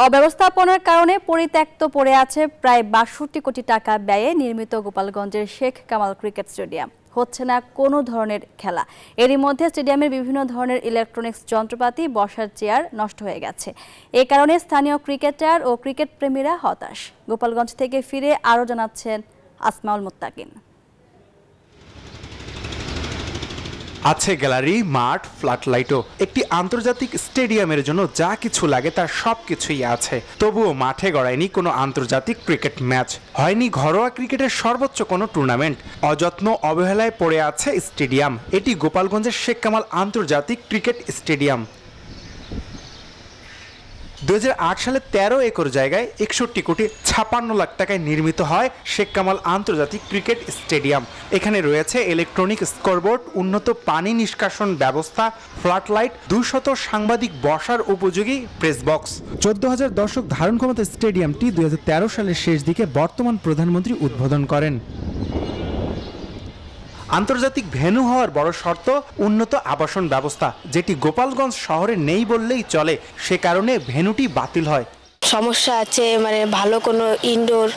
অব্যবস্থাপনার কারণে পরিত্যক্ত পড়ে আছে প্রায় ৬২ কোটি টাকা ব্যয়ে নির্মিত গোপালগঞ্জের শেখ কামাল ক্রিকেট স্টেডিয়াম। হচ্ছে না কোনো ধরনের খেলা। এরই মধ্যে স্টেডিয়ামের বিভিন্ন ধরনের ইলেকট্রনিক্স যন্ত্রপাতি, বসার চেয়ার নষ্ট হয়ে গেছে। এ কারণে স্থানীয় ক্রিকেটার ও ক্রিকেট প্রেমীরা হতাশ। গোপালগঞ্জ থেকে ফিরে আরও জানাচ্ছেন আসমাউল মুত্তাকিন। আছে গ্যালারি, মাঠ, ফ্লাডলাইটও। একটি আন্তর্জাতিক স্টেডিয়ামের জন্য যা কিছু লাগে তার সবকিছুই আছে। তবুও মাঠে গড়ায়নি কোনো আন্তর্জাতিক ক্রিকেট ম্যাচ, হয়নি ঘরোয়া ক্রিকেটের সর্বোচ্চ কোনো টুর্নামেন্ট। অযত্ন অবহেলায় পড়ে আছে স্টেডিয়াম। এটি গোপালগঞ্জের শেখ কামাল আন্তর্জাতিক ক্রিকেট স্টেডিয়াম। 2008 সালে 13 একর জায়গায় 61 কোটি 56 লাখ টাকায় নির্মিত হয় শেখ কামাল আন্তর্জাতিক ক্রিকেট স্টেডিয়াম। এখানে রয়েছে ইলেকট্রনিক স্কোরবোর্ড, উন্নত পানি নিষ্কাশন ব্যবস্থা, ফ্লাডলাইট, 200 সাংবাদিক বসার উপযোগী প্রেস বক্স। 14,000 দর্শক ধারণ ক্ষমতা স্টেডিয়ামটি 2013 সালের শেষ দিকে বর্তমান প্রধানমন্ত্রী উদ্বোধন করেন। আন্তর্জাতিক ভেন্যু হওয়ার বড় শর্ত উন্নত আবাসন ব্যবস্থা, যেটি গোপালগঞ্জ শহরে নেই বললেই চলে। সে কারণে ভেন্যুটি বাতিল হয়। সমস্যা আছে, মানে ভালো কোনো ইনডোর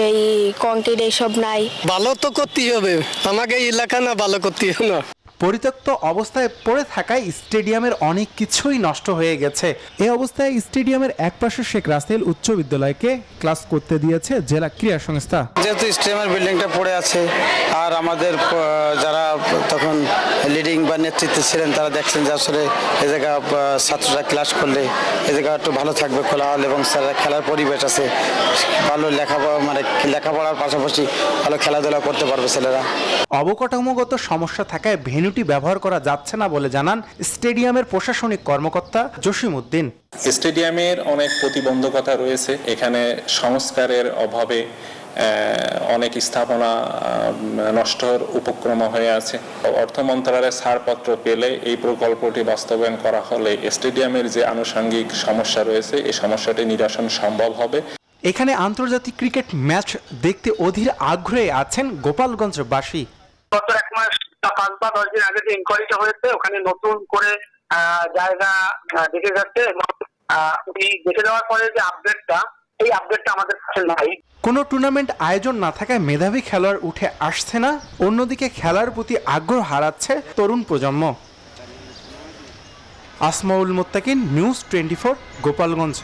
এই কংক্রিট এইসব নাই। ভালো তো করতেই হবে, আমাকে এলাকা না ভালো করতেই হবে না। পরিত্যক্ত অবস্থায় পড়ে থাকায় স্টেডিয়ামের অনেক কিছুই নষ্ট হয়ে গেছে। এই অবস্থায় স্টেডিয়ামের একপাশে শেখ রাসেল উচ্চ বিদ্যালয়কে ক্লাস করতে দিয়েছে জেলা ক্রীড়া সংস্থা। যেহেতু স্টেডিয়ামের বিল্ডিংটা পড়ে আছে, আর আমাদের যারা তখন লিডিং বা নেতৃত্বে ছিলেন তারা দেখছেন যে আসলে এ জায়গা ছাত্ররা ক্লাস করলে এ জায়গা একটু ভালো থাকবে, খোলা হল, এবং খেলার পরিবেশ আছে, ভালো লেখাপড়ার পাশাপাশি ভালো খেলাধুলা করতে পারবে ছেলেরা। অবকাঠামোগত সমস্যা থাকায় ভেন্যুটি ব্যবহার করা যাচ্ছে না বলে জানান স্টেডিয়ামের প্রশাসনিক কর্মকর্তা জসিম উদ্দিন। স্টেডিয়ামের অনেক প্রতিবন্ধকতা রয়েছে। এখানে সংস্কারের অভাবে অনেক স্থাপনা নষ্টর উপক্রম হয়ে আছে। অর্থ মন্ত্রণালয়ের ছাড়পত্র পেলে এই প্রকল্পটি বাস্তবায়ন করা হলে স্টেডিয়ামের যে আনুষঙ্গিক সমস্যা রয়েছে এই সমস্যাটি নিরসন সম্ভব হবে। এখানে আন্তর্জাতিক ক্রিকেট ম্যাচ দেখতে অধীর আগ্রহে আছেন গোপালগঞ্জবাসী। গত 1 মাস 5 বা 10 দিন আগে যে ইনকোয়ারিটা হয়েছে, ওখানে নতুন করে জায়গা দেখে যাচ্ছে, এবং দেখে যাওয়ার পরে যে আপডেটটা, এই আপডেটটা আমাদের কাছে নাই। কোনো টুর্নামেন্ট আয়োজন না থাকায় মেধাবী খেলোয়াড় উঠে আসছে না, অন্যদিকে খেলার প্রতি আগ্রহ হারাচ্ছে তরুণ প্রজন্ম। আসমাউল মুত্তাকিন, নিউজ 24, গোপালগঞ্জ।